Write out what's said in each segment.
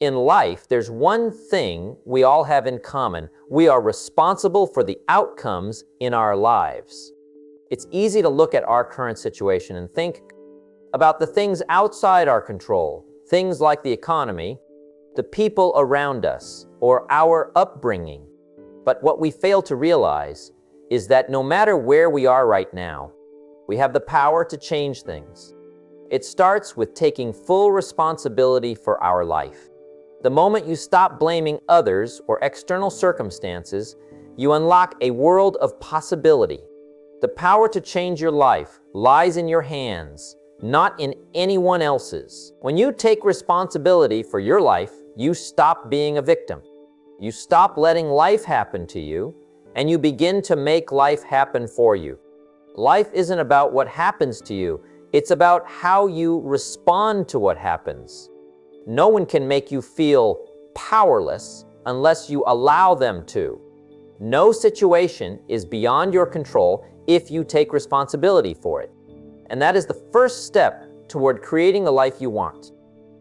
In life, there's one thing we all have in common. We are responsible for the outcomes in our lives. It's easy to look at our current situation and think about the things outside our control, things like the economy, the people around us, or our upbringing. But what we fail to realize is that no matter where we are right now, we have the power to change things. It starts with taking full responsibility for our life. The moment you stop blaming others or external circumstances, you unlock a world of possibility. The power to change your life lies in your hands, not in anyone else's. When you take responsibility for your life, you stop being a victim. You stop letting life happen to you, and you begin to make life happen for you. Life isn't about what happens to you, it's about how you respond to what happens. No one can make you feel powerless unless you allow them to. No situation is beyond your control if you take responsibility for it. And that is the first step toward creating the life you want.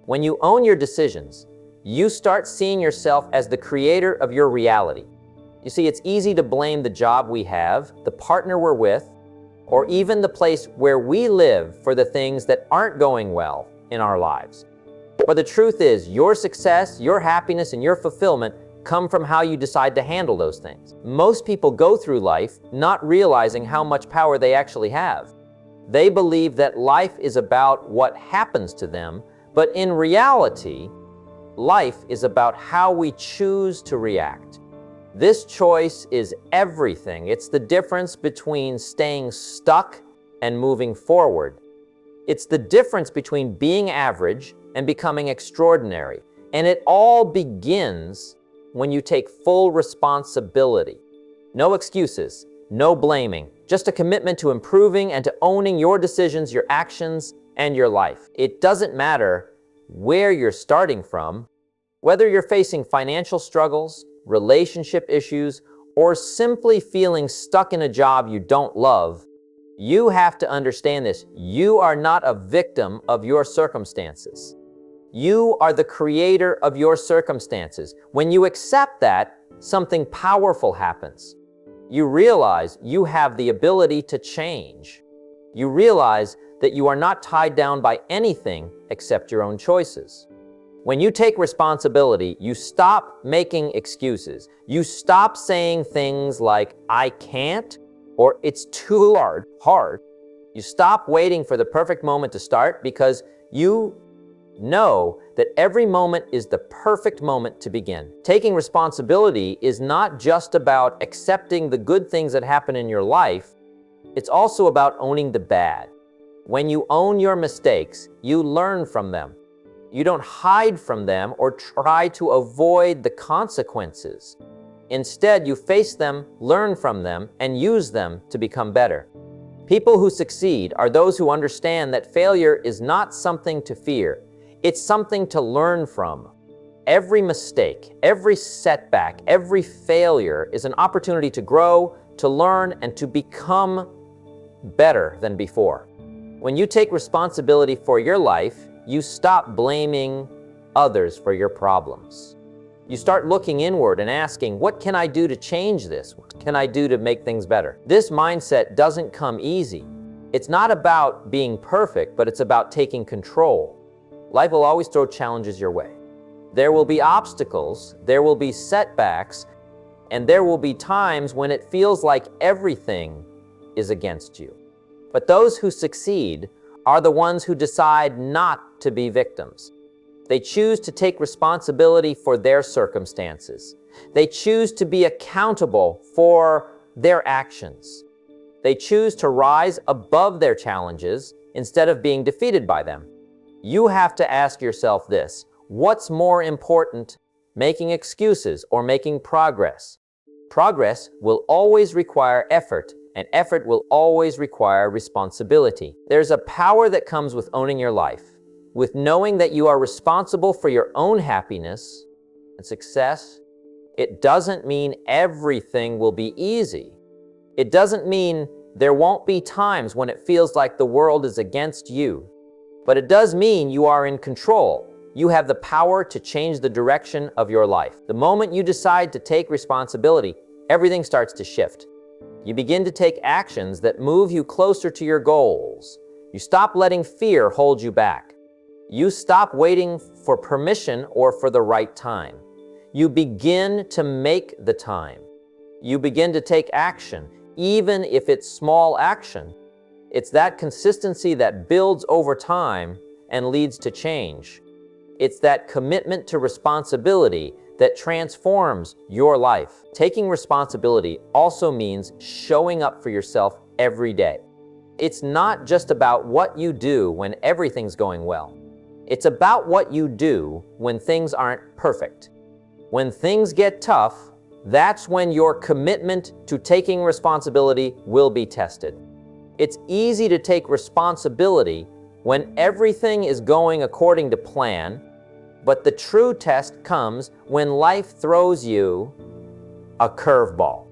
When you own your decisions, you start seeing yourself as the creator of your reality. You see, it's easy to blame the job we have, the partner we're with, or even the place where we live for the things that aren't going well in our lives. But the truth is, your success, your happiness, and your fulfillment come from how you decide to handle those things. Most people go through life not realizing how much power they actually have. They believe that life is about what happens to them, but in reality, life is about how we choose to react. This choice is everything. It's the difference between staying stuck and moving forward. It's the difference between being average and becoming extraordinary. And it all begins when you take full responsibility. No excuses, no blaming, just a commitment to improving and to owning your decisions, your actions, and your life. It doesn't matter where you're starting from, whether you're facing financial struggles, relationship issues, or simply feeling stuck in a job you don't love. You have to understand this. You are not a victim of your circumstances. You are the creator of your circumstances. When you accept that, something powerful happens. You realize you have the ability to change. You realize that you are not tied down by anything except your own choices. When you take responsibility, you stop making excuses. You stop saying things like, I can't, or it's too hard. You stop waiting for the perfect moment to start because you know that every moment is the perfect moment to begin. Taking responsibility is not just about accepting the good things that happen in your life, it's also about owning the bad. When you own your mistakes, you learn from them. You don't hide from them or try to avoid the consequences. Instead, you face them, learn from them, and use them to become better. People who succeed are those who understand that failure is not something to fear. It's something to learn from. Every mistake, every setback, every failure is an opportunity to grow, to learn, and to become better than before. When you take responsibility for your life, you stop blaming others for your problems. You start looking inward and asking, what can I do to change this? What can I do to make things better? This mindset doesn't come easy. It's not about being perfect, but it's about taking control. Life will always throw challenges your way. There will be obstacles, there will be setbacks, and there will be times when it feels like everything is against you. But those who succeed are the ones who decide not to be victims. They choose to take responsibility for their circumstances. They choose to be accountable for their actions. They choose to rise above their challenges instead of being defeated by them. You have to ask yourself this: what's more important, making excuses or making progress? Progress will always require effort, and effort will always require responsibility. There's a power that comes with owning your life, with knowing that you are responsible for your own happiness and success. It doesn't mean everything will be easy. It doesn't mean there won't be times when it feels like the world is against you. But it does mean you are in control. you have the power to change the direction of your life. The moment you decide to take responsibility, everything starts to shift. You begin to take actions that move you closer to your goals. You stop letting fear hold you back. You stop waiting for permission or for the right time. You begin to make the time. You begin to take action, even if it's small action. It's that consistency that builds over time and leads to change. It's that commitment to responsibility that transforms your life. Taking responsibility also means showing up for yourself every day. It's not just about what you do when everything's going well. It's about what you do when things aren't perfect. When things get tough, that's when your commitment to taking responsibility will be tested. It's easy to take responsibility when everything is going according to plan, but the true test comes when life throws you a curveball.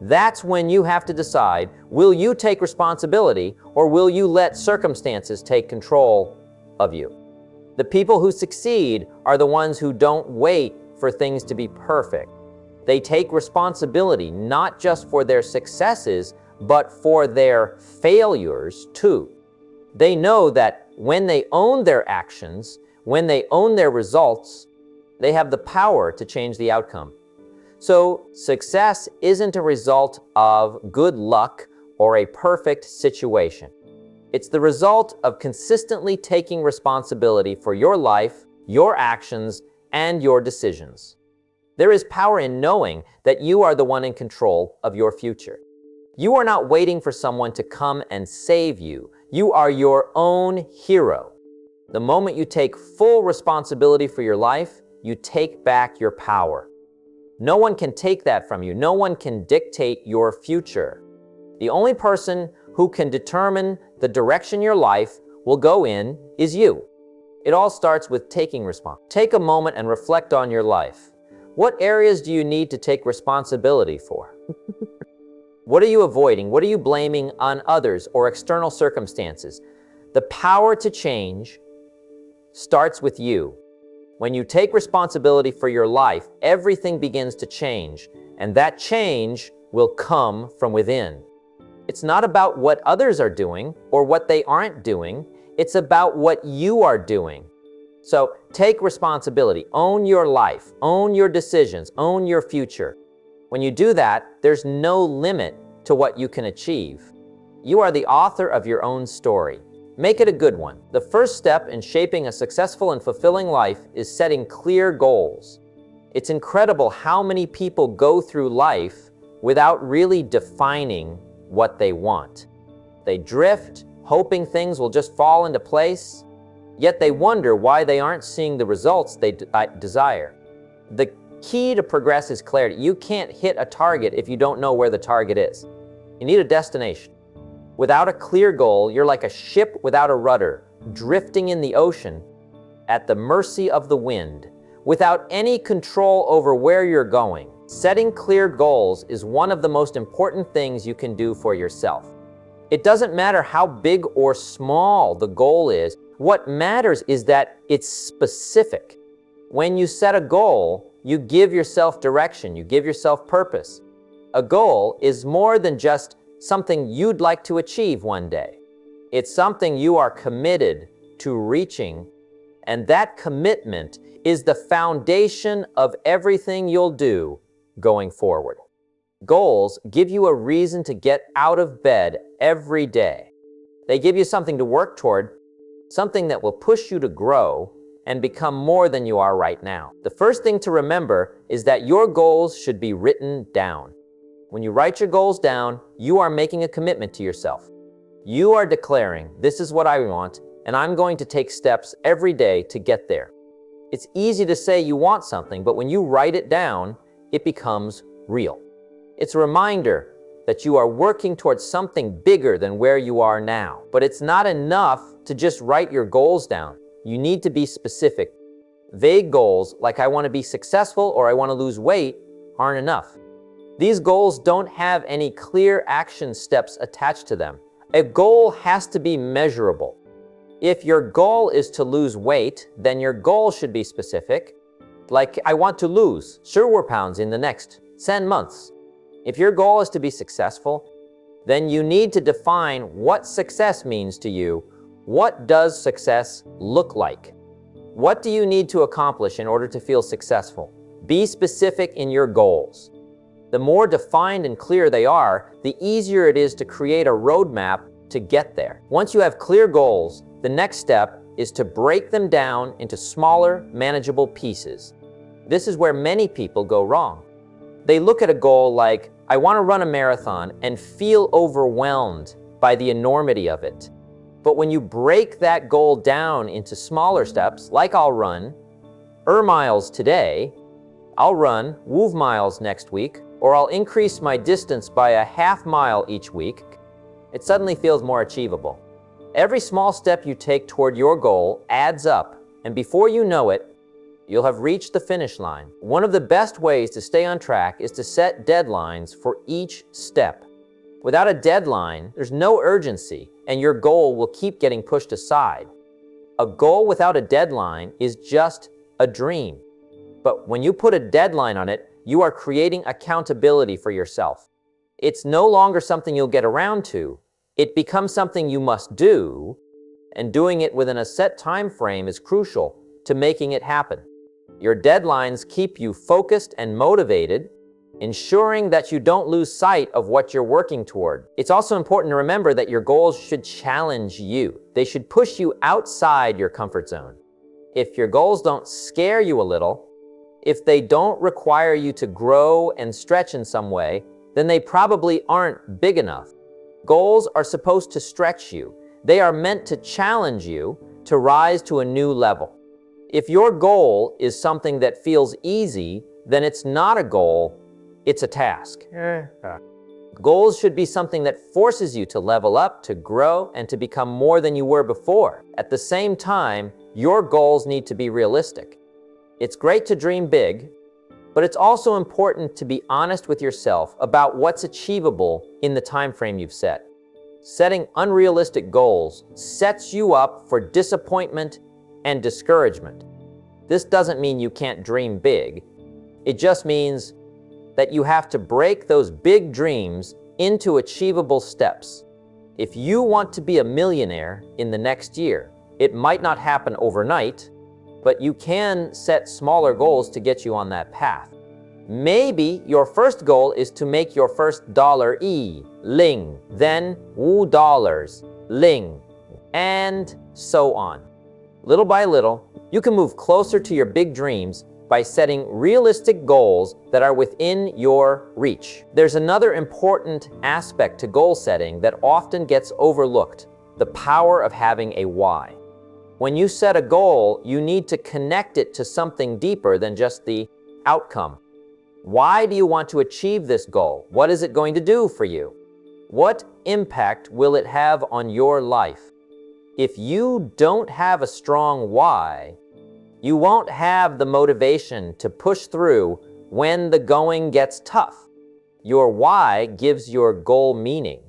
That's when you have to decide, will you take responsibility or will you let circumstances take control of you? The people who succeed are the ones who don't wait for things to be perfect. They take responsibility not just for their successes, but for their failures too. They know that when they own their actions, when they own their results, they have the power to change the outcome. So success isn't a result of good luck or a perfect situation. It's the result of consistently taking responsibility for your life, your actions, and your decisions. There is power in knowing that you are the one in control of your future. You are not waiting for someone to come and save you. You are your own hero. The moment you take full responsibility for your life, you take back your power. No one can take that from you. No one can dictate your future. The only person who can determine the direction your life will go in is you. It all starts with taking responsibility. Take a moment and reflect on your life. What areas do you need to take responsibility for? What are you avoiding? What are you blaming on others or external circumstances? The power to change starts with you. When you take responsibility for your life, everything begins to change, and that change will come from within. It's not about what others are doing or what they aren't doing. It's about what you are doing. So take responsibility, own your life, own your decisions, own your future. When you do that, there's no limit to what you can achieve. You are the author of your own story. Make it a good one. The first step in shaping a successful and fulfilling life is setting clear goals. It's incredible how many people go through life without really defining what they want. They drift, hoping things will just fall into place, yet they wonder why they aren't seeing the results they desire. The key to progress is clarity. You can't hit a target if you don't know where the target is. You need a destination. Without a clear goal, you're like a ship without a rudder, drifting in the ocean at the mercy of the wind, without any control over where you're going. Setting clear goals is one of the most important things you can do for yourself. It doesn't matter how big or small the goal is. What matters is that it's specific. When you set a goal, you give yourself direction, you give yourself purpose. A goal is more than just something you'd like to achieve one day. It's something you are committed to reaching, and that commitment is the foundation of everything you'll do going forward. Goals give you a reason to get out of bed every day. They give you something to work toward, something that will push you to grow and become more than you are right now. The first thing to remember is that your goals should be written down. When you write your goals down, you are making a commitment to yourself. You are declaring, this is what I want, and I'm going to take steps every day to get there. It's easy to say you want something, but when you write it down, it becomes real. It's a reminder that you are working towards something bigger than where you are now. But it's not enough to just write your goals down. You need to be specific. Vague goals, like I want to be successful or I want to lose weight, aren't enough. These goals don't have any clear action steps attached to them. A goal has to be measurable. If your goal is to lose weight, then your goal should be specific. Like, I want to lose 0 pounds in the next 10 months. If your goal is to be successful, then you need to define what success means to you. What does success look like? What do you need to accomplish in order to feel successful? Be specific in your goals. The more defined and clear they are, the easier it is to create a roadmap to get there. Once you have clear goals, the next step is to break them down into smaller, manageable pieces. This is where many people go wrong. They look at a goal like, I want to run a marathon, and feel overwhelmed by the enormity of it. But when you break that goal down into smaller steps, like I'll run miles today, I'll run miles next week, or I'll increase my distance by a half mile each week, it suddenly feels more achievable. Every small step you take toward your goal adds up, and before you know it, you'll have reached the finish line. One of the best ways to stay on track is to set deadlines for each step. Without a deadline, there's no urgency, and your goal will keep getting pushed aside. A goal without a deadline is just a dream. But when you put a deadline on it, you are creating accountability for yourself. It's no longer something you'll get around to. It becomes something you must do, and doing it within a set time frame is crucial to making it happen. Your deadlines keep you focused and motivated, ensuring that you don't lose sight of what you're working toward. It's also important to remember that your goals should challenge you. They should push you outside your comfort zone. If your goals don't scare you a little, if they don't require you to grow and stretch in some way, then they probably aren't big enough. Goals are supposed to stretch you. They are meant to challenge you to rise to a new level. If your goal is something that feels easy, then it's not a goal, it's a task. Goals should be something that forces you to level up, to grow, and to become more than you were before. At the same time, your goals need to be realistic. It's great to dream big, but it's also important to be honest with yourself about what's achievable in the time frame you've set. Setting unrealistic goals sets you up for disappointment and discouragement. This doesn't mean you can't dream big. It just means that you have to break those big dreams into achievable steps. If you want to be a millionaire in the next year, it might not happen overnight, but you can set smaller goals to get you on that path. Maybe your first goal is to make your first dollar ling, then $5 ling, and so on. Little by little, you can move closer to your big dreams by setting realistic goals that are within your reach. There's another important aspect to goal setting that often gets overlooked: the power of having a why. When you set a goal, you need to connect it to something deeper than just the outcome. Why do you want to achieve this goal? What is it going to do for you? What impact will it have on your life? If you don't have a strong why, you won't have the motivation to push through when the going gets tough. Your why gives your goal meaning.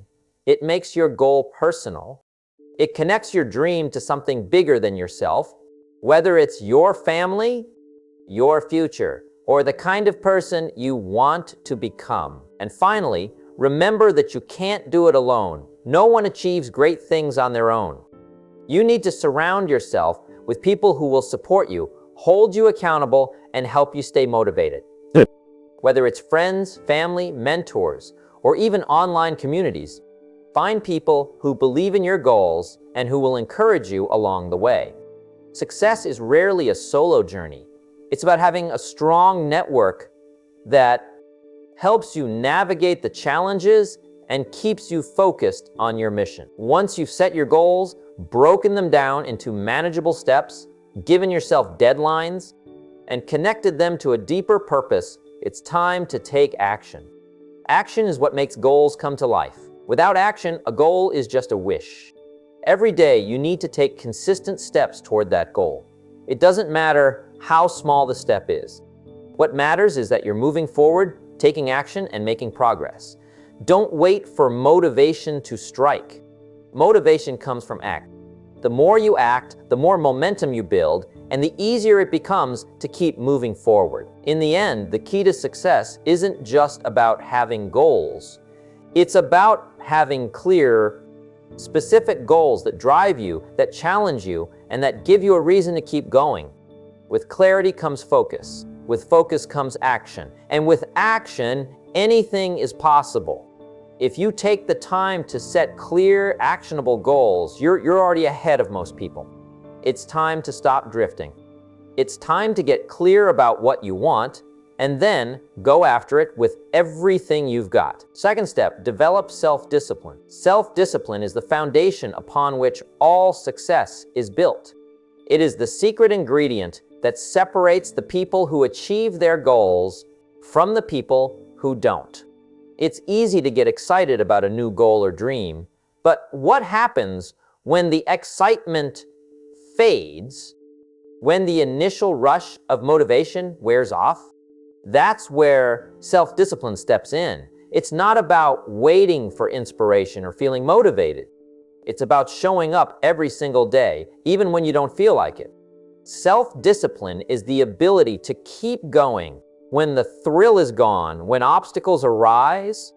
It makes your goal personal. It connects your dream to something bigger than yourself, whether it's your family, your future, or the kind of person you want to become. And finally, remember that you can't do it alone. No one achieves great things on their own. You need to surround yourself with people who will support you, hold you accountable, and help you stay motivated. Whether it's friends, family, mentors, or even online communities, find people who believe in your goals and who will encourage you along the way. Success is rarely a solo journey. It's about having a strong network that helps you navigate the challenges and keeps you focused on your mission. Once you've set your goals, broken them down into manageable steps, given yourself deadlines, and connected them to a deeper purpose, it's time to take action. Action is what makes goals come to life. Without action, a goal is just a wish. Every day, you need to take consistent steps toward that goal. It doesn't matter how small the step is. What matters is that you're moving forward, taking action, and making progress. Don't wait for motivation to strike. Motivation comes from act. The more you act, the more momentum you build, and the easier it becomes to keep moving forward. In the end, the key to success isn't just about having goals. It's about having clear, specific goals that drive you, that challenge you, and that give you a reason to keep going. With clarity comes focus. With focus comes action. And with action, anything is possible. If you take the time to set clear, actionable goals, you're already ahead of most people. It's time to stop drifting. It's time to get clear about what you want, and then go after it with everything you've got. Second step, develop self-discipline. Self-discipline is the foundation upon which all success is built. It is the secret ingredient that separates the people who achieve their goals from the people who don't. It's easy to get excited about a new goal or dream, but what happens when the excitement fades, when the initial rush of motivation wears off? That's where self-discipline steps in. It's not about waiting for inspiration or feeling motivated. It's about showing up every single day, even when you don't feel like it. Self-discipline is the ability to keep going when the thrill is gone, when obstacles arise,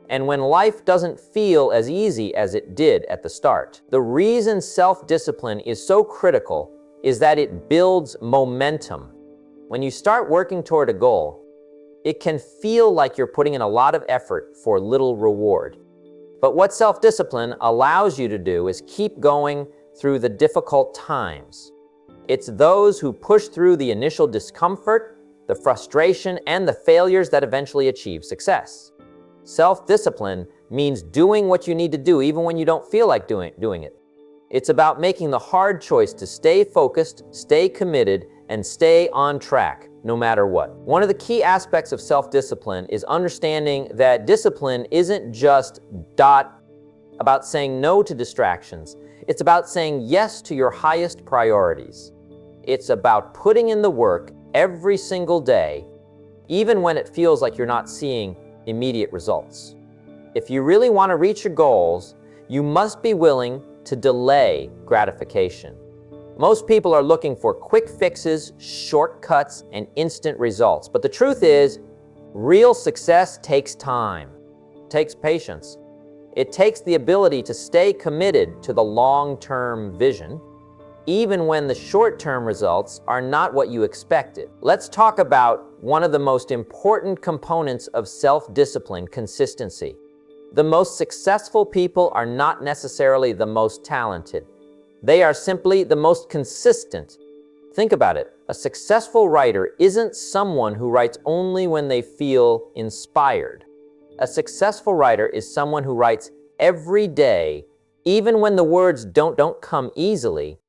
and when life doesn't feel as easy as it did at the start. The reason self-discipline is so critical is that it builds momentum. When you start working toward a goal, it can feel like you're putting in a lot of effort for little reward. But what self-discipline allows you to do is keep going through the difficult times. It's those who push through the initial discomfort, the frustration, and the failures that eventually achieve success. Self-discipline means doing what you need to do even when you don't feel like doing it. It's about making the hard choice to stay focused, stay committed, and stay on track, no matter what. One of the key aspects of self-discipline is understanding that discipline isn't just about saying no to distractions. It's about saying yes to your highest priorities. It's about putting in the work every single day, even when it feels like you're not seeing immediate results. If you really want to reach your goals, you must be willing to delay gratification. Most people are looking for quick fixes, shortcuts, and instant results. But the truth is, real success takes time, takes patience. It takes the ability to stay committed to the long-term vision, even when the short-term results are not what you expected. Let's talk about one of the most important components of self-discipline: consistency. The most successful people are not necessarily the most talented. They are simply the most consistent. Think about it. A successful writer isn't someone who writes only when they feel inspired. A successful writer is someone who writes every day, even when the words don't come easily,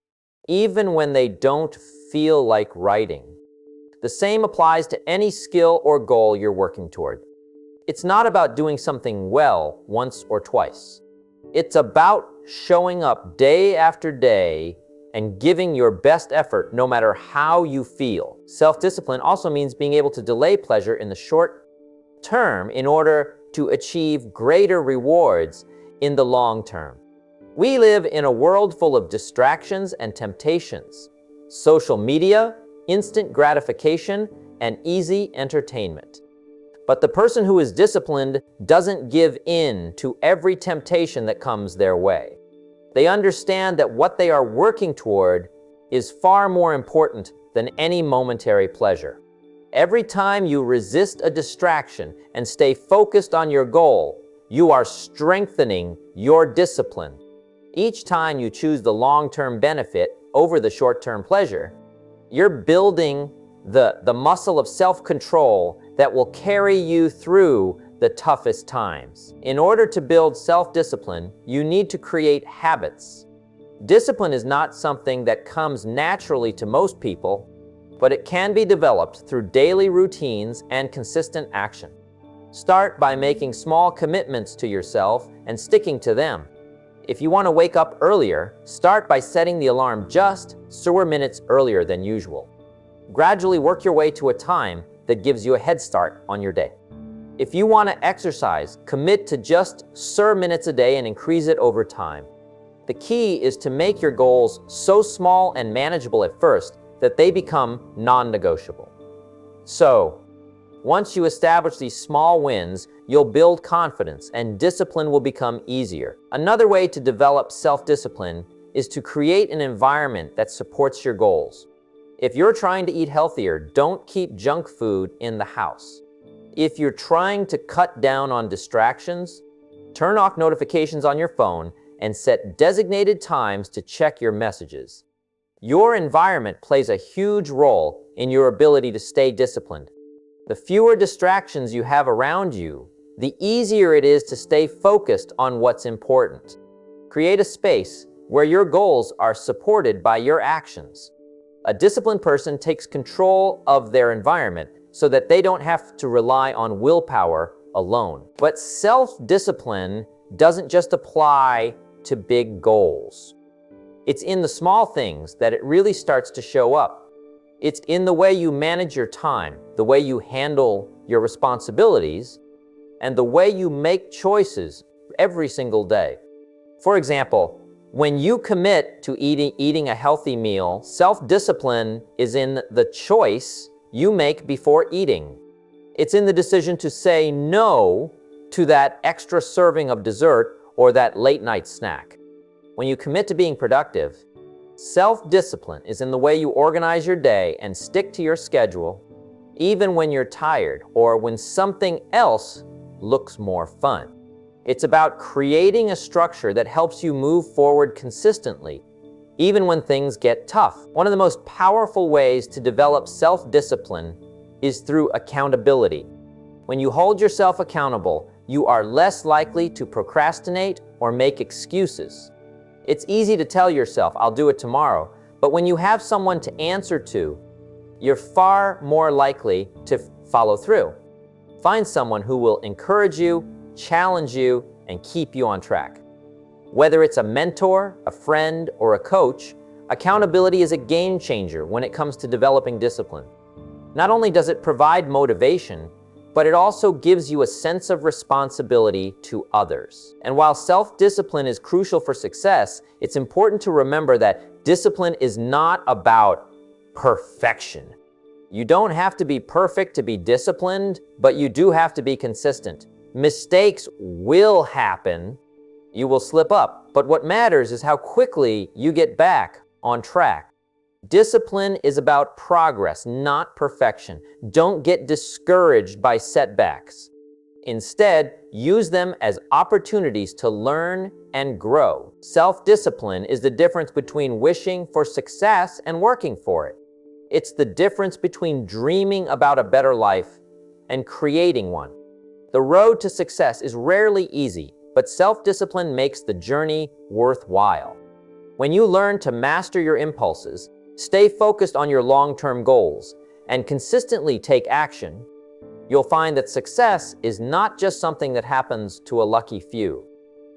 even when they don't feel like writing. The same applies to any skill or goal you're working toward. It's not about doing something well once or twice. It's about showing up day after day and giving your best effort no matter how you feel. Self-discipline also means being able to delay pleasure in the short term in order to achieve greater rewards in the long term. We live in a world full of distractions and temptations: social media, instant gratification, and easy entertainment. But the person who is disciplined doesn't give in to every temptation that comes their way. They understand that what they are working toward is far more important than any momentary pleasure. Every time you resist a distraction and stay focused on your goal, you are strengthening your discipline. Each time you choose the long-term benefit over the short-term pleasure, you're building the muscle of self-control that will carry you through the toughest times. In order to build self-discipline, you need to create habits. Discipline is not something that comes naturally to most people, but it can be developed through daily routines and consistent action. Start by making small commitments to yourself and sticking to them. If you want to wake up earlier, start by setting the alarm just 4 minutes earlier than usual. Gradually work your way to a time that gives you a head start on your day. If you want to exercise, commit to just 4 minutes a day and increase it over time. The key is to make your goals so small and manageable at first that they become non-negotiable. So, once you establish these small wins, you'll build confidence and discipline will become easier. Another way to develop self-discipline is to create an environment that supports your goals. If you're trying to eat healthier, don't keep junk food in the house. If you're trying to cut down on distractions, turn off notifications on your phone and set designated times to check your messages. Your environment plays a huge role in your ability to stay disciplined. The fewer distractions you have around you, the easier it is to stay focused on what's important. Create a space where your goals are supported by your actions. A disciplined person takes control of their environment so that they don't have to rely on willpower alone. But self-discipline doesn't just apply to big goals. It's in the small things that it really starts to show up. It's in the way you manage your time, the way you handle your responsibilities, and the way you make choices every single day. For example, when you commit to eating a healthy meal, self-discipline is in the choice you make before eating. It's in the decision to say no to that extra serving of dessert or that late-night snack. When you commit to being productive, self-discipline is in the way you organize your day and stick to your schedule, even when you're tired or when something else looks more fun. It's about creating a structure that helps you move forward consistently, even when things get tough. One of the most powerful ways to develop self-discipline is through accountability. When you hold yourself accountable, you are less likely to procrastinate or make excuses. It's easy to tell yourself, I'll do it tomorrow, but when you have someone to answer to, you're far more likely to follow through. Find someone who will encourage you, challenge you, and keep you on track. Whether it's a mentor, a friend, or a coach, accountability is a game changer when it comes to developing discipline. Not only does it provide motivation, but it also gives you a sense of responsibility to others. And while self-discipline is crucial for success, it's important to remember that discipline is not about perfection. You don't have to be perfect to be disciplined, but you do have to be consistent. Mistakes will happen. You will slip up. But what matters is how quickly you get back on track. Discipline is about progress, not perfection. Don't get discouraged by setbacks. Instead, use them as opportunities to learn and grow. Self-discipline is the difference between wishing for success and working for it. It's the difference between dreaming about a better life and creating one. The road to success is rarely easy, but self-discipline makes the journey worthwhile. When you learn to master your impulses, stay focused on your long-term goals, and consistently take action, you'll find that success is not just something that happens to a lucky few.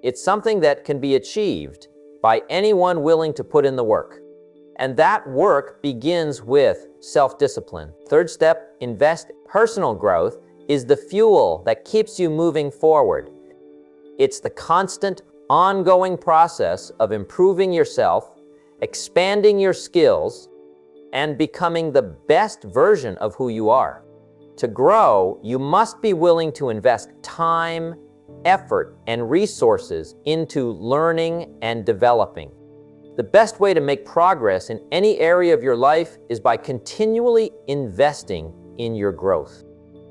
It's something that can be achieved by anyone willing to put in the work. And that work begins with self-discipline. Third step, invest. Personal growth is the fuel that keeps you moving forward. It's the constant, ongoing process of improving yourself, expanding your skills, and becoming the best version of who you are. To grow, you must be willing to invest time, effort, and resources into learning and developing. The best way to make progress in any area of your life is by continually investing in your growth.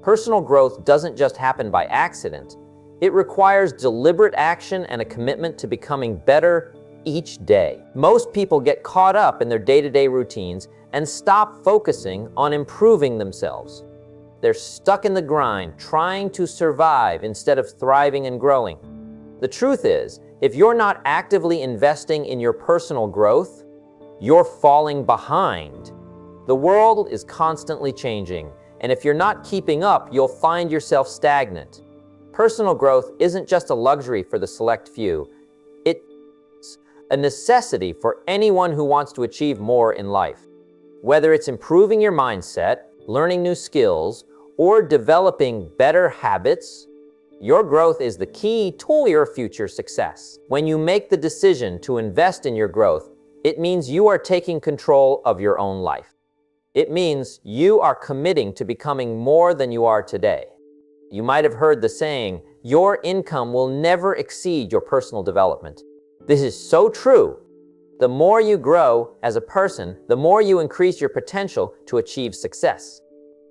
Personal growth doesn't just happen by accident. It requires deliberate action and a commitment to becoming better each day. Most people get caught up in their day-to-day routines and stop focusing on improving themselves. They're stuck in the grind, trying to survive instead of thriving and growing. The truth is, if you're not actively investing in your personal growth, you're falling behind. The world is constantly changing, and if you're not keeping up, you'll find yourself stagnant. Personal growth isn't just a luxury for the select few. It's a necessity for anyone who wants to achieve more in life. Whether it's improving your mindset, learning new skills, or developing better habits, Your growth is the key to your future success. When you make the decision to invest in your growth, it means you are taking control of your own life. It means you are committing to becoming more than you are today. You might have heard the saying, your income will never exceed your personal development. This is so true. The more you grow as a person, the more you increase your potential to achieve success.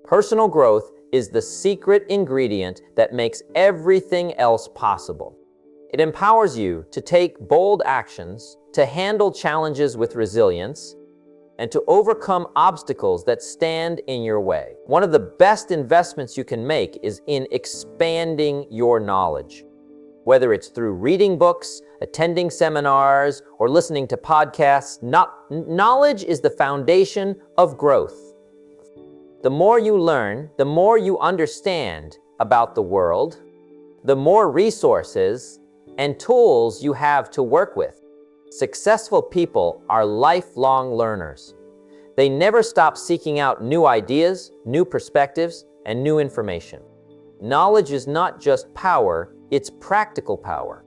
Personal growth is the secret ingredient that makes everything else possible. It empowers you to take bold actions, to handle challenges with resilience, and to overcome obstacles that stand in your way. One of the best investments you can make is in expanding your knowledge. Whether it's through reading books, attending seminars, or listening to podcasts, knowledge is the foundation of growth. The more you learn, the more you understand about the world, the more resources and tools you have to work with. Successful people are lifelong learners. They never stop seeking out new ideas, new perspectives, and new information. Knowledge is not just power, it's practical power.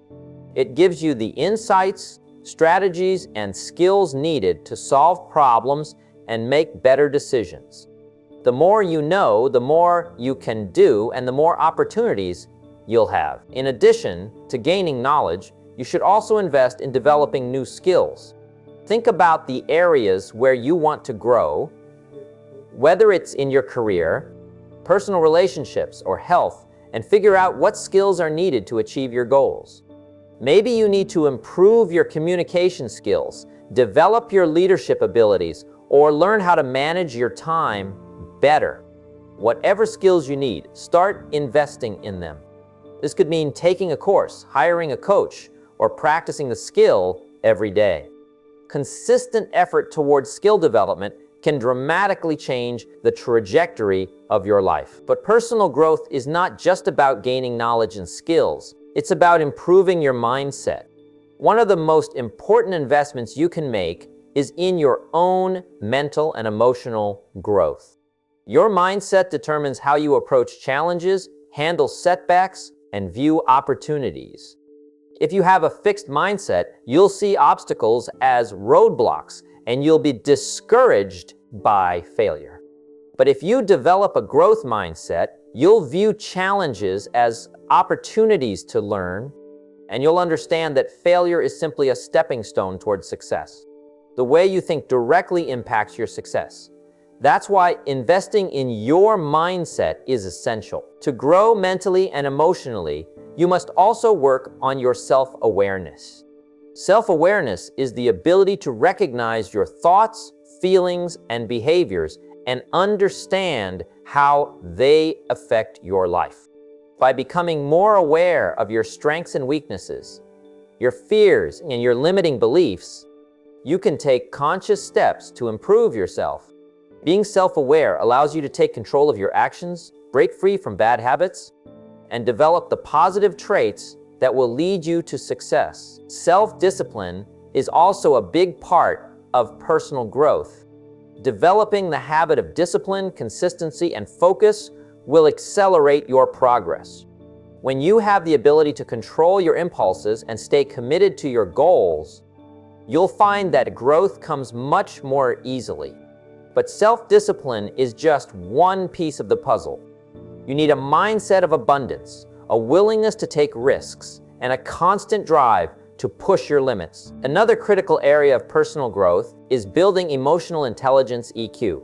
It gives you the insights, strategies, and skills needed to solve problems and make better decisions. The more you know, the more you can do, and the more opportunities you'll have. In addition to gaining knowledge, you should also invest in developing new skills. Think about the areas where you want to grow, whether it's in your career, personal relationships, or health, and figure out what skills are needed to achieve your goals. Maybe you need to improve your communication skills, develop your leadership abilities, or learn how to manage your time better. Whatever skills you need, start investing in them. This could mean taking a course, hiring a coach, or practicing the skill every day. Consistent effort towards skill development can dramatically change the trajectory of your life. But personal growth is not just about gaining knowledge and skills. It's about improving your mindset. One of the most important investments you can make is in your own mental and emotional growth. Your mindset determines how you approach challenges, handle setbacks, and view opportunities. If you have a fixed mindset, you'll see obstacles as roadblocks and you'll be discouraged by failure. But if you develop a growth mindset, you'll view challenges as opportunities to learn, and you'll understand that failure is simply a stepping stone towards success. The way you think directly impacts your success. That's why investing in your mindset is essential. To grow mentally and emotionally, you must also work on your self-awareness. Self-awareness is the ability to recognize your thoughts, feelings, and behaviors and understand how they affect your life. By becoming more aware of your strengths and weaknesses, your fears and your limiting beliefs, you can take conscious steps to improve yourself. Being self-aware allows you to take control of your actions, break free from bad habits, and develop the positive traits that will lead you to success. Self-discipline is also a big part of personal growth. Developing the habit of discipline, consistency, and focus will accelerate your progress. When you have the ability to control your impulses and stay committed to your goals, you'll find that growth comes much more easily. But self-discipline is just one piece of the puzzle. You need a mindset of abundance, a willingness to take risks, and a constant drive to push your limits. Another critical area of personal growth is building emotional intelligence (EQ).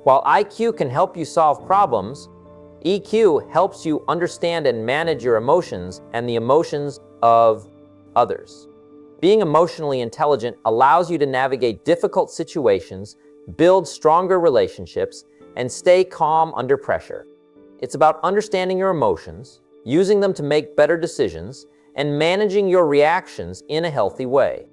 While IQ can help you solve problems, EQ helps you understand and manage your emotions and the emotions of others. Being emotionally intelligent allows you to navigate difficult situations, build stronger relationships, and stay calm under pressure. It's about understanding your emotions, using them to make better decisions, and managing your reactions in a healthy way.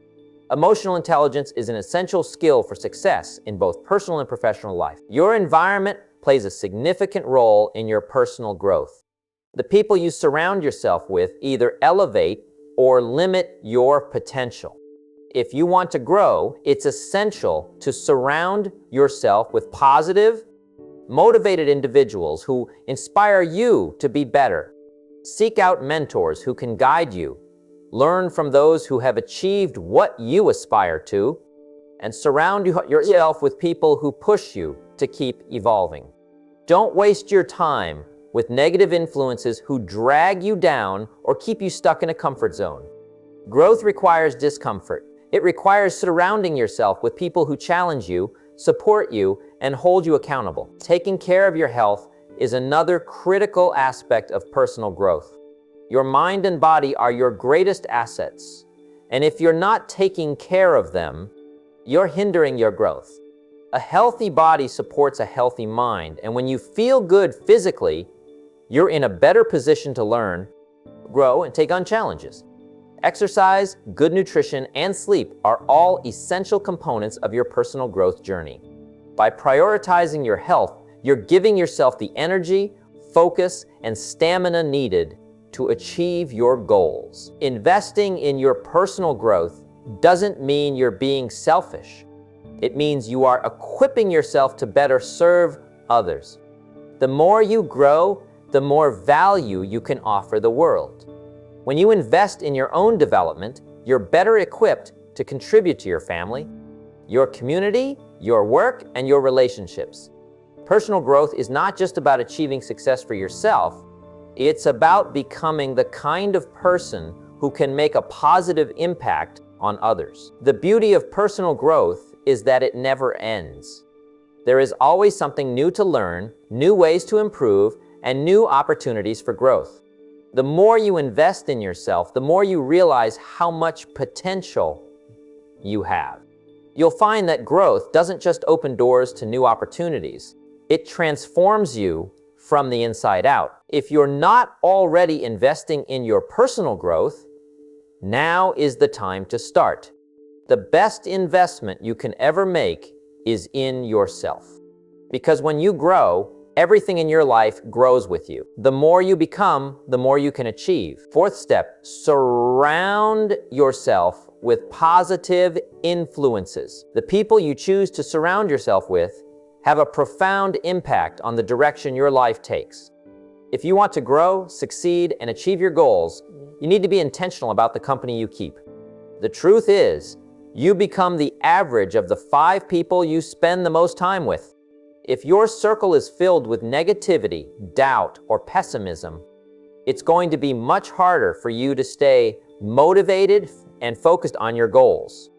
Emotional intelligence is an essential skill for success in both personal and professional life. Your environment plays a significant role in your personal growth. The people you surround yourself with either elevate or limit your potential. If you want to grow, it's essential to surround yourself with positive, motivated individuals who inspire you to be better. Seek out mentors who can guide you. Learn from those who have achieved what you aspire to, and surround yourself with people who push you to keep evolving. Don't waste your time with negative influences who drag you down or keep you stuck in a comfort zone. Growth requires discomfort. It requires surrounding yourself with people who challenge you, support you, and hold you accountable. Taking care of your health is another critical aspect of personal growth. Your mind and body are your greatest assets, and if you're not taking care of them, you're hindering your growth. A healthy body supports a healthy mind, and when you feel good physically, you're in a better position to learn, grow, and take on challenges. Exercise, good nutrition, and sleep are all essential components of your personal growth journey. By prioritizing your health, you're giving yourself the energy, focus, and stamina needed to achieve your goals. Investing in your personal growth doesn't mean you're being selfish. It means you are equipping yourself to better serve others. The more you grow, the more value you can offer the world. When you invest in your own development, you're better equipped to contribute to your family, your community, your work, and your relationships. Personal growth is not just about achieving success for yourself, it's about becoming the kind of person who can make a positive impact on others. The beauty of personal growth is that it never ends. There is always something new to learn, new ways to improve, and new opportunities for growth. The more you invest in yourself, the more you realize how much potential you have. You'll find that growth doesn't just open doors to new opportunities, it transforms you from the inside out. If you're not already investing in your personal growth, now is the time to start. The best investment you can ever make is in yourself. Because when you grow, everything in your life grows with you. The more you become, the more you can achieve. Fourth step, surround yourself with positive influences. The people you choose to surround yourself with have a profound impact on the direction your life takes. If you want to grow, succeed, and achieve your goals, you need to be intentional about the company you keep. The truth is, you become the average of the 5 people you spend the most time with. If your circle is filled with negativity, doubt, or pessimism, it's going to be much harder for you to stay motivated and focused on your goals.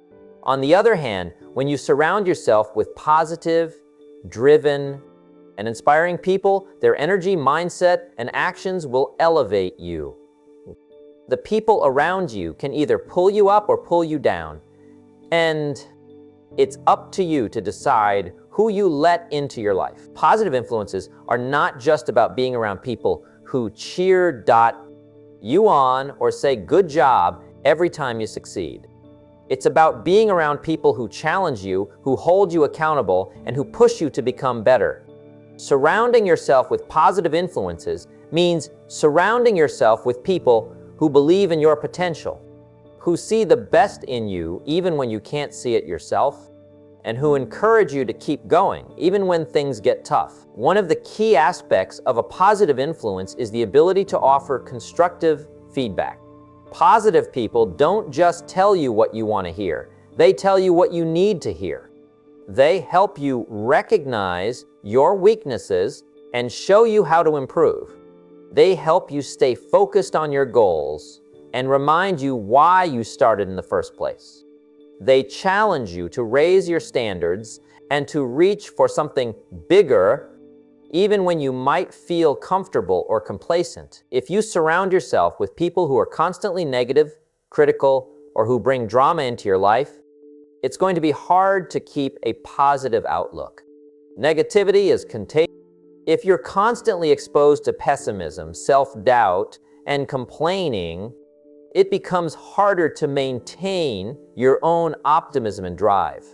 On the other hand, when you surround yourself with positive, driven, and inspiring people, their energy, mindset, and actions will elevate you. The people around you can either pull you up or pull you down, and it's up to you to decide who you let into your life. Positive influences are not just about being around people who cheer you on or say good job every time you succeed. It's about being around people who challenge you, who hold you accountable, and who push you to become better. Surrounding yourself with positive influences means surrounding yourself with people who believe in your potential, who see the best in you even when you can't see it yourself, and who encourage you to keep going even when things get tough. One of the key aspects of a positive influence is the ability to offer constructive feedback. Positive people don't just tell you what you want to hear, they tell you what you need to hear. They help you recognize your weaknesses and show you how to improve. They help you stay focused on your goals and remind you why you started in the first place. They challenge you to raise your standards and to reach for something bigger, even when you might feel comfortable or complacent. If you surround yourself with people who are constantly negative, critical, or who bring drama into your life, it's going to be hard to keep a positive outlook. Negativity is contagious. If you're constantly exposed to pessimism, self-doubt, and complaining, it becomes harder to maintain your own optimism and drive.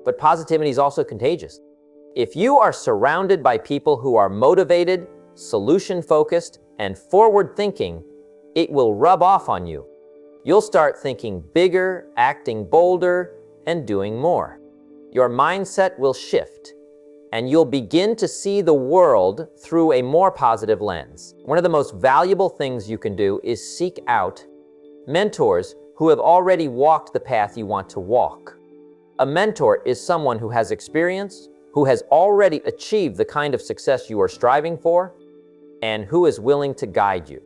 But positivity is also contagious. If you are surrounded by people who are motivated, solution-focused, and forward-thinking, it will rub off on you. You'll start thinking bigger, acting bolder, and doing more. Your mindset will shift, and you'll begin to see the world through a more positive lens. One of the most valuable things you can do is seek out mentors who have already walked the path you want to walk. A mentor is someone who has experience, who has already achieved the kind of success you are striving for, and who is willing to guide you.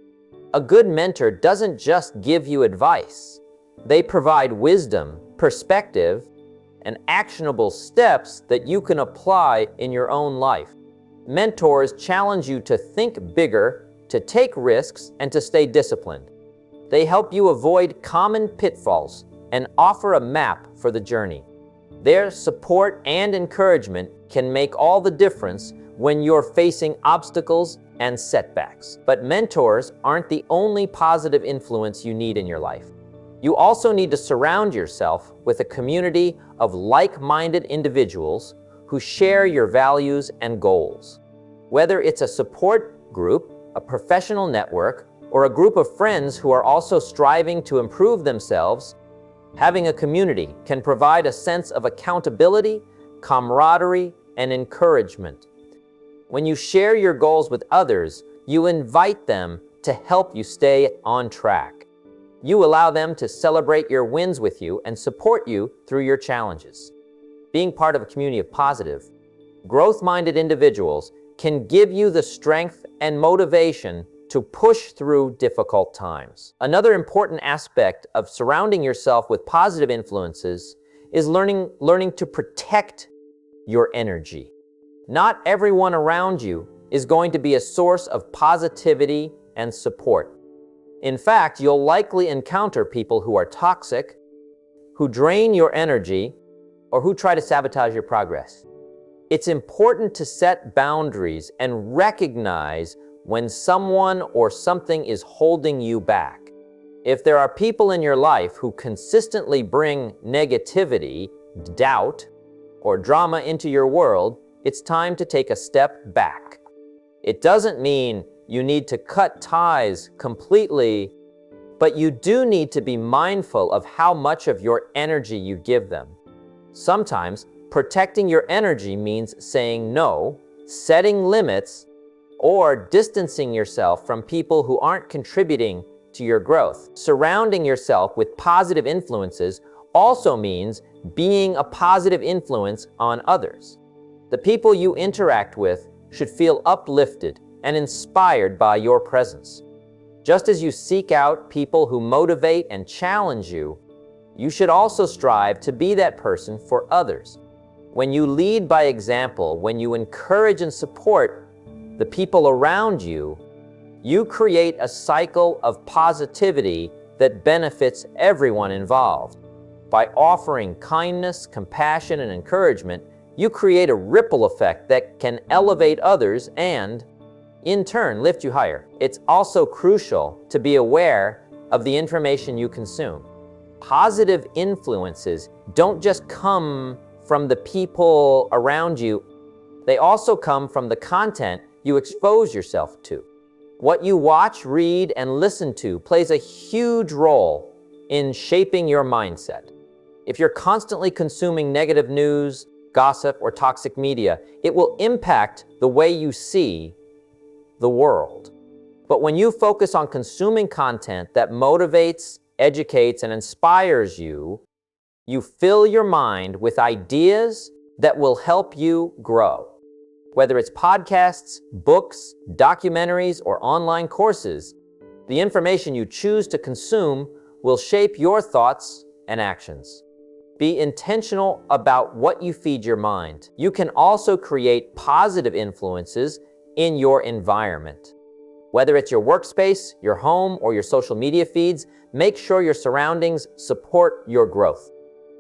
A good mentor doesn't just give you advice. They provide wisdom, perspective, and actionable steps that you can apply in your own life. Mentors challenge you to think bigger, to take risks, and to stay disciplined. They help you avoid common pitfalls and offer a map for the journey. Their support and encouragement can make all the difference when you're facing obstacles and setbacks. But mentors aren't the only positive influence you need in your life. You also need to surround yourself with a community of like-minded individuals who share your values and goals. Whether it's a support group, a professional network, or a group of friends who are also striving to improve themselves, having a community can provide a sense of accountability, camaraderie, and encouragement. When you share your goals with others, you invite them to help you stay on track. You allow them to celebrate your wins with you and support you through your challenges. Being part of a community of positive, growth-minded individuals can give you the strength and motivation to push through difficult times. Another important aspect of surrounding yourself with positive influences is learning to protect your energy. Not everyone around you is going to be a source of positivity and support. In fact, you'll likely encounter people who are toxic, who drain your energy, or who try to sabotage your progress. It's important to set boundaries and recognize when someone or something is holding you back. If there are people in your life who consistently bring negativity, doubt, or drama into your world, it's time to take a step back. It doesn't mean you need to cut ties completely, but you do need to be mindful of how much of your energy you give them. Sometimes, protecting your energy means saying no, setting limits, or distancing yourself from people who aren't contributing to your growth. Surrounding yourself with positive influences also means being a positive influence on others. The people you interact with should feel uplifted and inspired by your presence. Just as you seek out people who motivate and challenge you, you should also strive to be that person for others. When you lead by example, when you encourage and support the people around you, you create a cycle of positivity that benefits everyone involved. By offering kindness, compassion, and encouragement, you create a ripple effect that can elevate others and, in turn, lift you higher. It's also crucial to be aware of the information you consume. Positive influences don't just come from the people around you, they also come from the content you expose yourself to. What you watch, read, and listen to plays a huge role in shaping your mindset. If you're constantly consuming negative news, gossip, or toxic media, it will impact the way you see the world. But when you focus on consuming content that motivates, educates, and inspires you, you fill your mind with ideas that will help you grow. Whether it's podcasts, books, documentaries, or online courses, the information you choose to consume will shape your thoughts and actions. Be intentional about what you feed your mind. You can also create positive influences in your environment. Whether it's your workspace, your home, or your social media feeds, make sure your surroundings support your growth.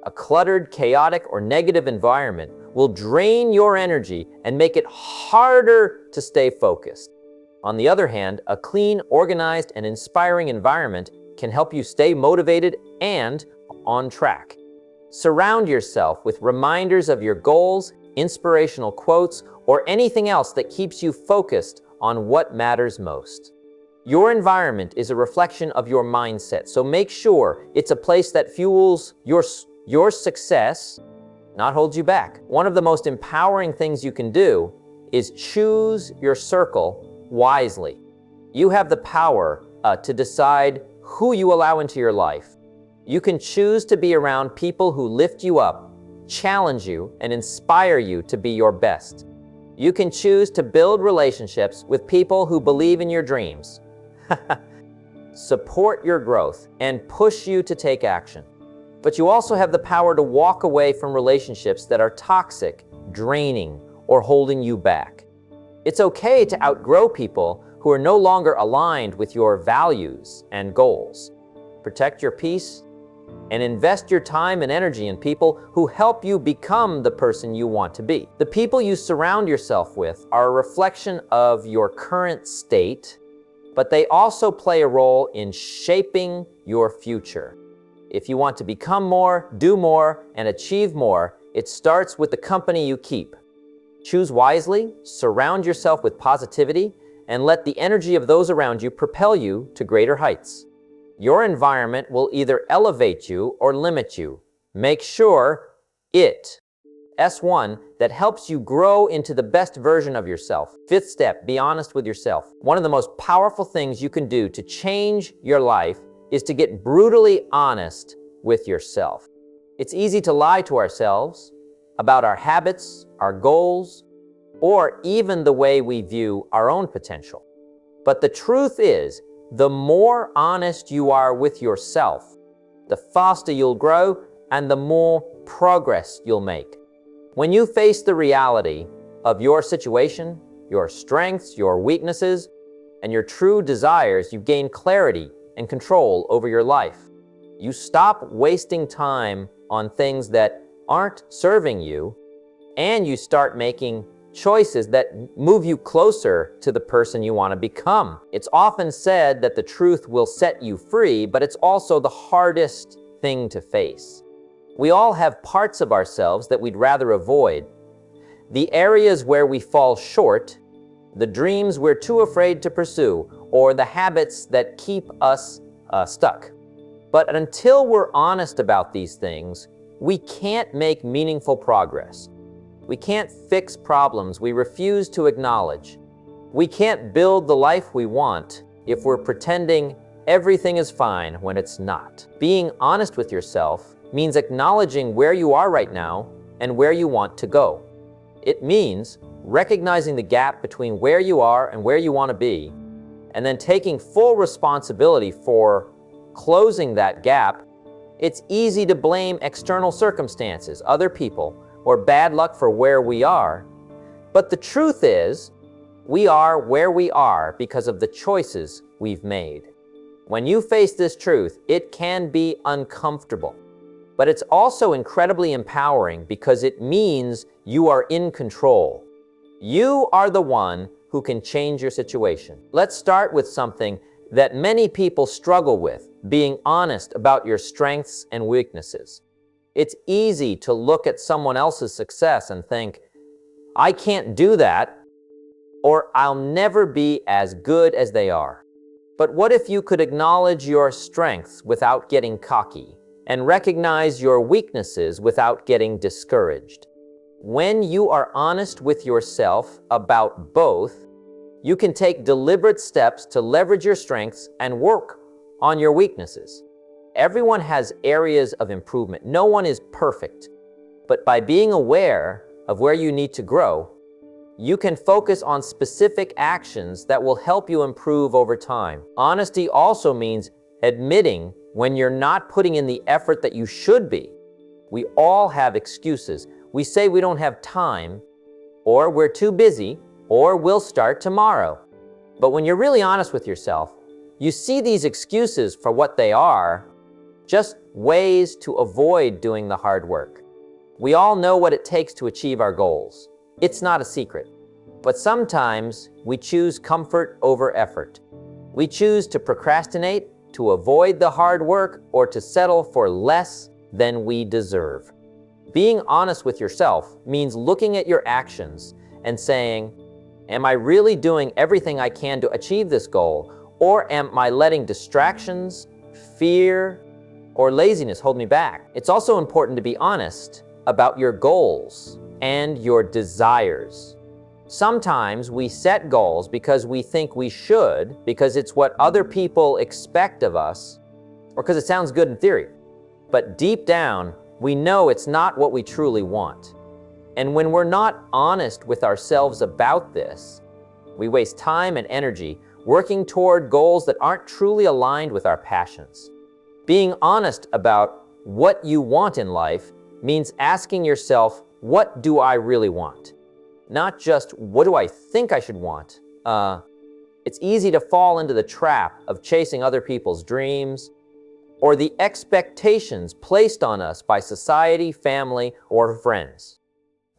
A cluttered, chaotic, or negative environment will drain your energy and make it harder to stay focused. On the other hand, a clean, organized, and inspiring environment can help you stay motivated and on track. Surround yourself with reminders of your goals, inspirational quotes, or anything else that keeps you focused on what matters most. Your environment is a reflection of your mindset, so make sure it's a place that fuels your success, not hold you back. One of the most empowering things you can do is choose your circle wisely. You have the power to decide who you allow into your life. You can choose to be around people who lift you up, challenge you, and inspire you to be your best. You can choose to build relationships with people who believe in your dreams, support your growth, and push you to take action. But you also have the power to walk away from relationships that are toxic, draining, or holding you back. It's okay to outgrow people who are no longer aligned with your values and goals. Protect your peace and invest your time and energy in people who help you become the person you want to be. The people you surround yourself with are a reflection of your current state, but they also play a role in shaping your future. If you want to become more, do more, and achieve more, it starts with the company you keep. Choose wisely, surround yourself with positivity, and let the energy of those around you propel you to greater heights. Your environment will either elevate you or limit you. Make sure it, S1, that helps you grow into the best version of yourself. Fifth step, be honest with yourself. One of the most powerful things you can do to change your life is to get brutally honest with yourself. It's easy to lie to ourselves about our habits, our goals, or even the way we view our own potential. But the truth is, the more honest you are with yourself, the faster you'll grow and the more progress you'll make. When you face the reality of your situation, your strengths, your weaknesses, and your true desires, you gain clarity and control over your life. You stop wasting time on things that aren't serving you, and you start making choices that move you closer to the person you want to become. It's often said that the truth will set you free, but it's also the hardest thing to face. We all have parts of ourselves that we'd rather avoid. The areas where we fall short, the dreams we're too afraid to pursue, or the habits that keep us stuck. But until we're honest about these things, we can't make meaningful progress. We can't fix problems we refuse to acknowledge. We can't build the life we want if we're pretending everything is fine when it's not. Being honest with yourself means acknowledging where you are right now and where you want to go. It means recognizing the gap between where you are and where you want to be, and then taking full responsibility for closing that gap. It's easy to blame external circumstances, other people, or bad luck for where we are. But the truth is, we are where we are because of the choices we've made. When you face this truth, it can be uncomfortable. But it's also incredibly empowering because it means you are in control. You are the one who can change your situation. Let's start with something that many people struggle with, being honest about your strengths and weaknesses. It's easy to look at someone else's success and think, I can't do that, or I'll never be as good as they are. But what if you could acknowledge your strengths without getting cocky, and recognize your weaknesses without getting discouraged? When you are honest with yourself about both, you can take deliberate steps to leverage your strengths and work on your weaknesses. Everyone has areas of improvement. No one is perfect. But by being aware of where you need to grow, you can focus on specific actions that will help you improve over time. Honesty also means admitting when you're not putting in the effort that you should be. We all have excuses. We say we don't have time, or we're too busy, or we'll start tomorrow. But when you're really honest with yourself, you see these excuses for what they are, just ways to avoid doing the hard work. We all know what it takes to achieve our goals. It's not a secret. But sometimes we choose comfort over effort. We choose to procrastinate, to avoid the hard work, or to settle for less than we deserve. Being honest with yourself means looking at your actions and saying, am I really doing everything I can to achieve this goal? Or am I letting distractions, fear, or laziness hold me back? It's also important to be honest about your goals and your desires. Sometimes we set goals because we think we should, because it's what other people expect of us, or because it sounds good in theory. But deep down, we know it's not what we truly want. And when we're not honest with ourselves about this, we waste time and energy working toward goals that aren't truly aligned with our passions. Being honest about what you want in life means asking yourself, what do I really want? Not just, what do I think I should want? It's easy to fall into the trap of chasing other people's dreams or the expectations placed on us by society, family, or friends.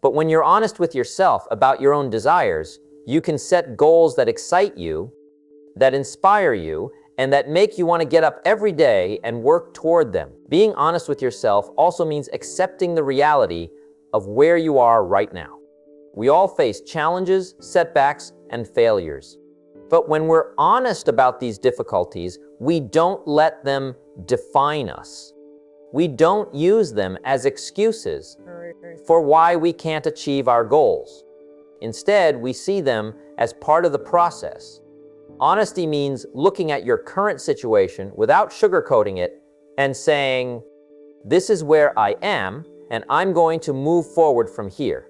But when you're honest with yourself about your own desires, you can set goals that excite you, that inspire you, and that make you want to get up every day and work toward them. Being honest with yourself also means accepting the reality of where you are right now. We all face challenges, setbacks, and failures. But when we're honest about these difficulties, we don't let them define us. We don't use them as excuses for why we can't achieve our goals. Instead, we see them as part of the process. Honesty means looking at your current situation without sugarcoating it and saying, this is where I am, and I'm going to move forward from here.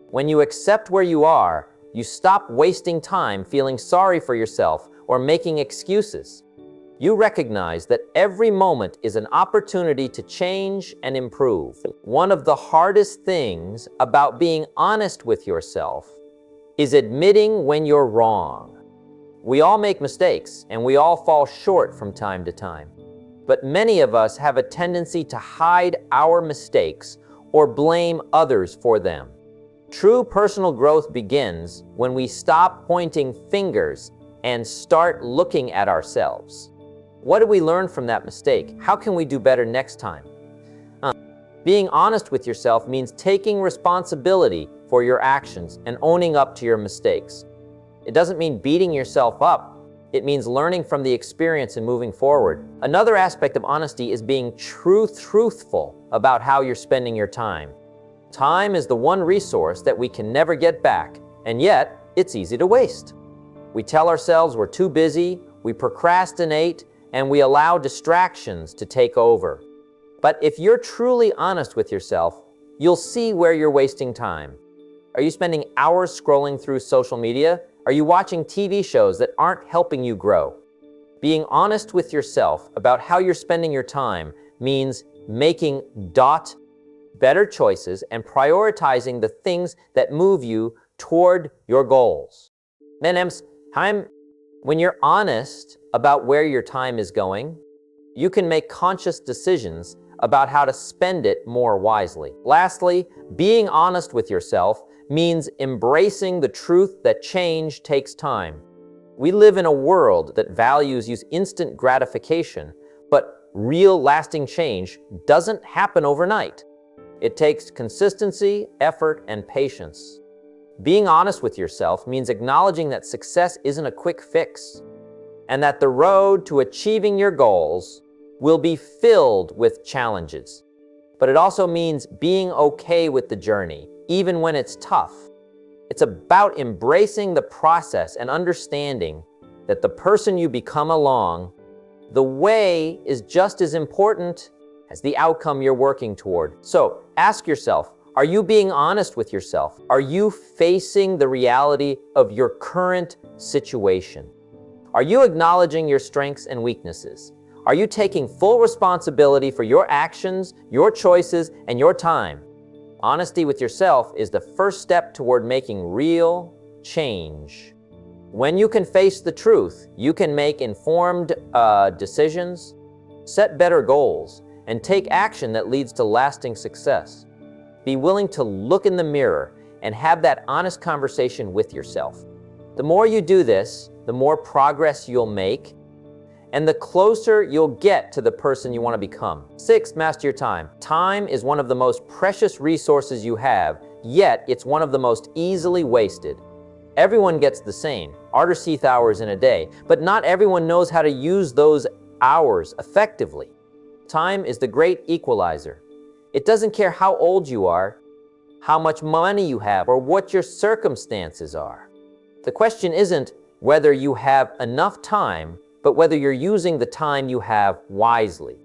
When you accept where you are, you stop wasting time feeling sorry for yourself or making excuses. You recognize that every moment is an opportunity to change and improve. One of the hardest things about being honest with yourself is admitting when you're wrong. We all make mistakes, and we all fall short from time to time. But many of us have a tendency to hide our mistakes or blame others for them. True personal growth begins when we stop pointing fingers and start looking at ourselves. What did we learn from that mistake? How can we do better next time? Being honest with yourself means taking responsibility for your actions and owning up to your mistakes. It doesn't mean beating yourself up. It means learning from the experience and moving forward. Another aspect of honesty is being truthful about how you're spending your time. Time is the one resource that we can never get back, and yet it's easy to waste. We tell ourselves we're too busy, we procrastinate, and we allow distractions to take over. But if you're truly honest with yourself, you'll see where you're wasting time. Are you spending hours scrolling through social media? Are you watching TV shows that aren't helping you grow? Being honest with yourself about how you're spending your time means making better choices and prioritizing the things that move you toward your goals. When you're honest about where your time is going, you can make conscious decisions about how to spend it more wisely. Lastly, being honest with yourself means embracing the truth that change takes time. We live in a world that values instant gratification, but real lasting change doesn't happen overnight. It takes consistency, effort, and patience. Being honest with yourself means acknowledging that success isn't a quick fix, and that the road to achieving your goals will be filled with challenges. But it also means being okay with the journey, even when it's tough. It's about embracing the process and understanding that the person you become along the way is just as important as the outcome you're working toward. So ask yourself, are you being honest with yourself? Are you facing the reality of your current situation? Are you acknowledging your strengths and weaknesses? Are you taking full responsibility for your actions, your choices, and your time? Honesty with yourself is the first step toward making real change. When you can face the truth, you can make informed decisions, set better goals, and take action that leads to lasting success. Be willing to look in the mirror and have that honest conversation with yourself. The more you do this, the more progress you'll make, and the closer you'll get to the person you want to become. 6, master your time. Time is one of the most precious resources you have, yet it's one of the most easily wasted. Everyone gets the same, 6 hours in a day, but not everyone knows how to use those hours effectively. Time is the great equalizer. It doesn't care how old you are, how much money you have, or what your circumstances are. The question isn't whether you have enough time, but whether you're using the time you have wisely.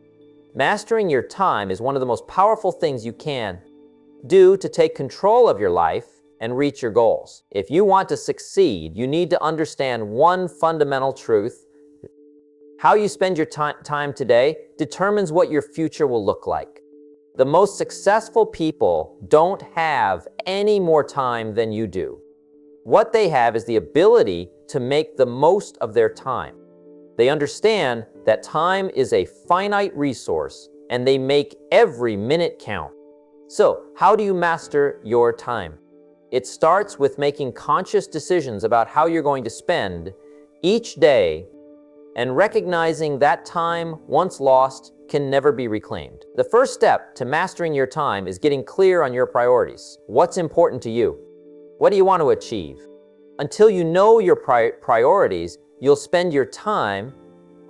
Mastering your time is one of the most powerful things you can do to take control of your life and reach your goals. If you want to succeed, you need to understand one fundamental truth. How you spend your time today determines what your future will look like. The most successful people don't have any more time than you do. What they have is the ability to make the most of their time. They understand that time is a finite resource and they make every minute count. So, how do you master your time? It starts with making conscious decisions about how you're going to spend each day and recognizing that time, once lost, can never be reclaimed. The first step to mastering your time is getting clear on your priorities. What's important to you? What do you want to achieve? Until you know your priorities, you'll spend your time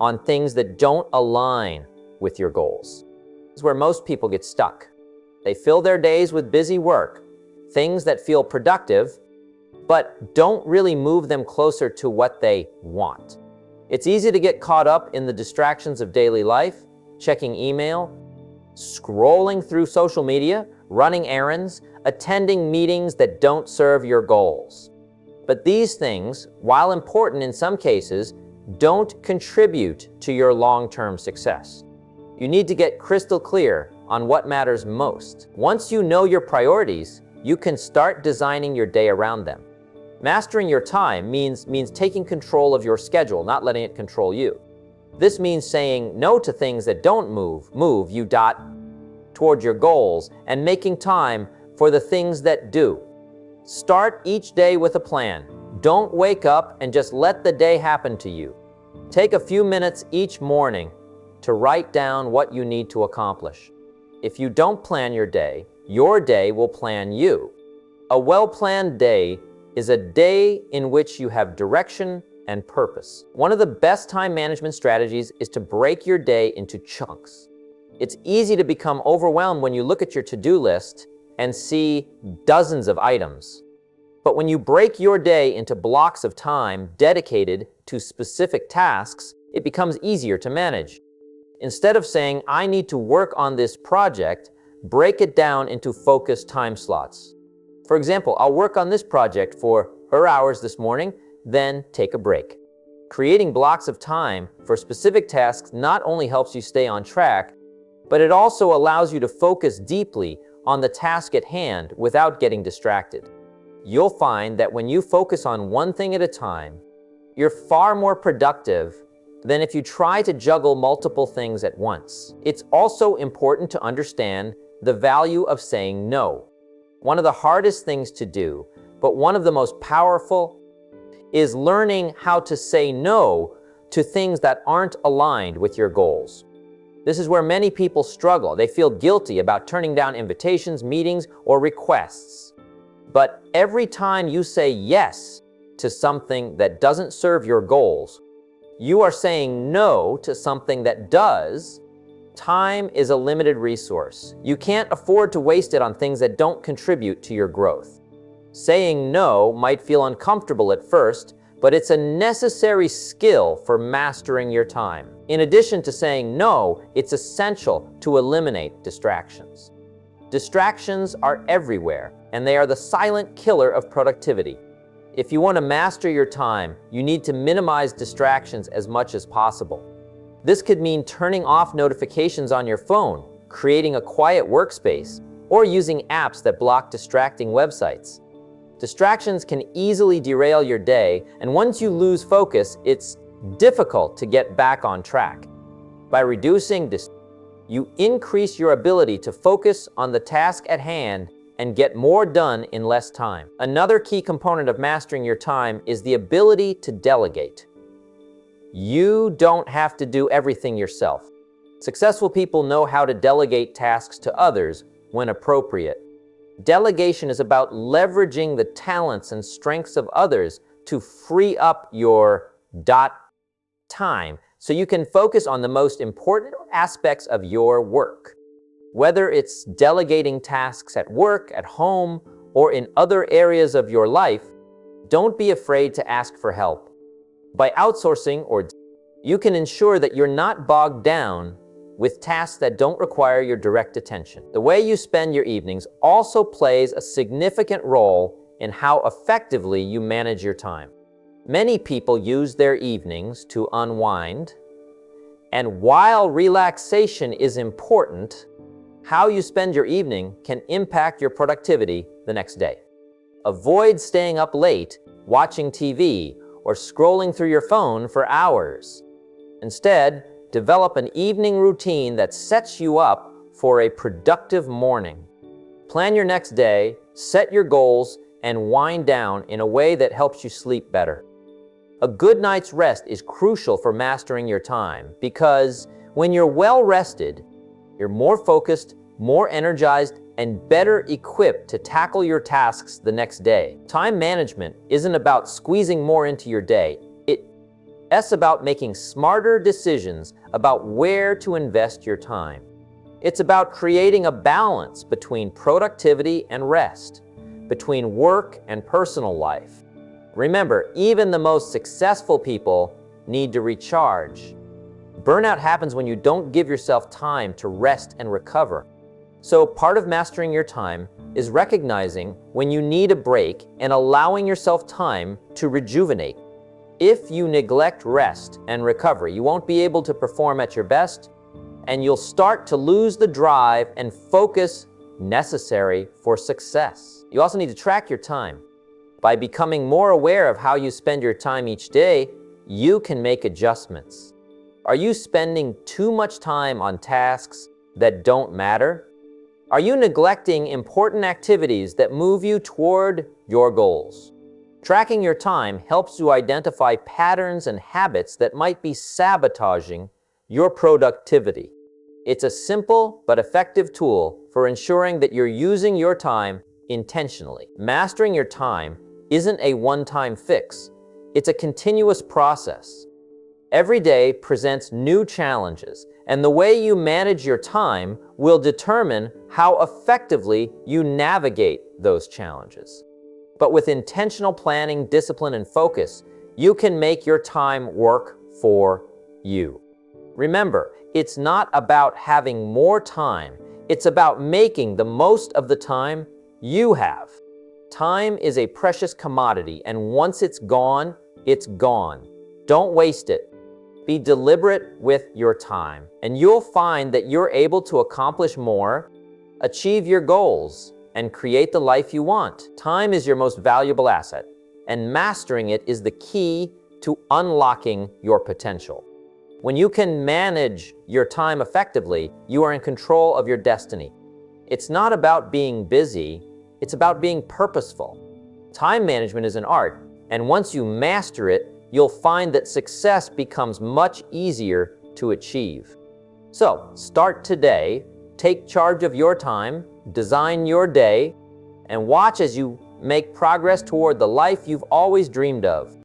on things that don't align with your goals. This is where most people get stuck. They fill their days with busy work, things that feel productive, but don't really move them closer to what they want. It's easy to get caught up in the distractions of daily life, checking email, scrolling through social media, running errands, attending meetings that don't serve your goals. But these things, while important in some cases, don't contribute to your long-term success. You need to get crystal clear on what matters most. Once you know your priorities, you can start designing your day around them. Mastering your time means taking control of your schedule, not letting it control you. This means saying no to things that don't move you toward your goals, and making time for the things that do. Start each day with a plan. Don't wake up and just let the day happen to you. Take a few minutes each morning to write down what you need to accomplish. If you don't plan your day will plan you. A well-planned day is a day in which you have direction and purpose. One of the best time management strategies is to break your day into chunks. It's easy to become overwhelmed when you look at your to-do list and see dozens of items. But when you break your day into blocks of time dedicated to specific tasks, it becomes easier to manage. Instead of saying, I need to work on this project, break it down into focused time slots. For example, I'll work on this project for hours this morning, then take a break. Creating blocks of time for specific tasks not only helps you stay on track, but it also allows you to focus deeply on the task at hand without getting distracted. You'll find that when you focus on one thing at a time, you're far more productive than if you try to juggle multiple things at once. It's also important to understand the value of saying no. One of the hardest things to do, but one of the most powerful, is learning how to say no to things that aren't aligned with your goals. This is where many people struggle. They feel guilty about turning down invitations, meetings, or requests. But every time you say yes to something that doesn't serve your goals, you are saying no to something that does. Time is a limited resource. You can't afford to waste it on things that don't contribute to your growth. Saying no might feel uncomfortable at first, but it's a necessary skill for mastering your time. In addition to saying no, it's essential to eliminate distractions. Distractions are everywhere, and they are the silent killer of productivity. If you want to master your time, you need to minimize distractions as much as possible. This could mean turning off notifications on your phone, creating a quiet workspace, or using apps that block distracting websites. Distractions can easily derail your day, and once you lose focus, it's difficult to get back on track. By reducing you increase your ability to focus on the task at hand and get more done in less time. Another key component of mastering your time is the ability to delegate. You don't have to do everything yourself. Successful people know how to delegate tasks to others when appropriate. Delegation is about leveraging the talents and strengths of others to free up your time so you can focus on the most important aspects of your work. Whether it's delegating tasks at work, at home, or in other areas of your life, don't be afraid to ask for help. By outsourcing, you can ensure that you're not bogged down with tasks that don't require your direct attention. The way you spend your evenings also plays a significant role in how effectively you manage your time. Many people use their evenings to unwind, and while relaxation is important, how you spend your evening can impact your productivity the next day. Avoid staying up late, watching TV, or scrolling through your phone for hours. Instead, develop an evening routine that sets you up for a productive morning. Plan your next day, set your goals, and wind down in a way that helps you sleep better. A good night's rest is crucial for mastering your time because when you're well rested, you're more focused, more energized, and better equipped to tackle your tasks the next day. Time management isn't about squeezing more into your day. It's about making smarter decisions about where to invest your time. It's about creating a balance between productivity and rest, between work and personal life. Remember, even the most successful people need to recharge. Burnout happens when you don't give yourself time to rest and recover. So part of mastering your time is recognizing when you need a break and allowing yourself time to rejuvenate. If you neglect rest and recovery, you won't be able to perform at your best, and you'll start to lose the drive and focus necessary for success. You also need to track your time. By becoming more aware of how you spend your time each day, you can make adjustments. Are you spending too much time on tasks that don't matter? Are you neglecting important activities that move you toward your goals? Tracking your time helps you identify patterns and habits that might be sabotaging your productivity. It's a simple but effective tool for ensuring that you're using your time intentionally. Mastering your time isn't a one-time fix. It's a continuous process. Every day presents new challenges, and the way you manage your time will determine how effectively you navigate those challenges. But with intentional planning, discipline, and focus, you can make your time work for you. Remember, it's not about having more time. It's about making the most of the time you have. Time is a precious commodity, and once it's gone, it's gone. Don't waste it. Be deliberate with your time, and you'll find that you're able to accomplish more, achieve your goals, and create the life you want. Time is your most valuable asset, and mastering it is the key to unlocking your potential. When you can manage your time effectively, you are in control of your destiny. It's not about being busy, it's about being purposeful. Time management is an art, and once you master it, you'll find that success becomes much easier to achieve. So, start today, take charge of your time, design your day, and watch as you make progress toward the life you've always dreamed of.